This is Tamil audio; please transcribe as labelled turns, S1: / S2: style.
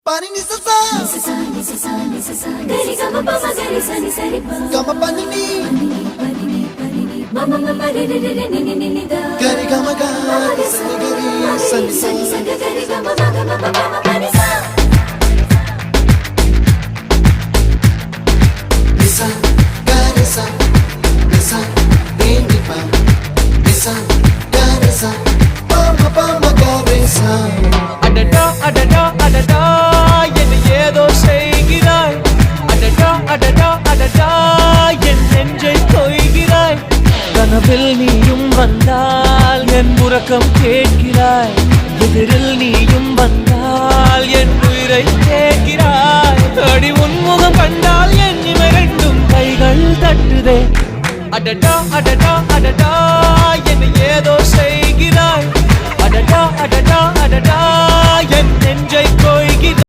S1: Pani ni sa gari gama pa ma gari sa ni sa ri pa gama pani ni mama mama re re re ni ni ni da gari gama ga sa ni gari sa ni sa gari gama ma pani sa nisa gari sa nisa ni pa nisa gari sa pa ma gari sa
S2: adada adada adada ஏதோ செய்கிறாய் அடடா அடடா அடடா என் நெஞ்சை கொய்கிறாய் கனவில் நீயும் வந்தால் என் உறக்கம் கேட்கிறாய் எதிரில் நீயும் வந்தால் என் உயிரை கேட்கிறாய் அடி உன்முகம் கண்டால் என் இவை ரெண்டும் கைகள் தட்டுதே அடடா அடடா அடடா என் ஏதோ செய்கிறாய் அடடா அடடா அடடா என் நெஞ்சை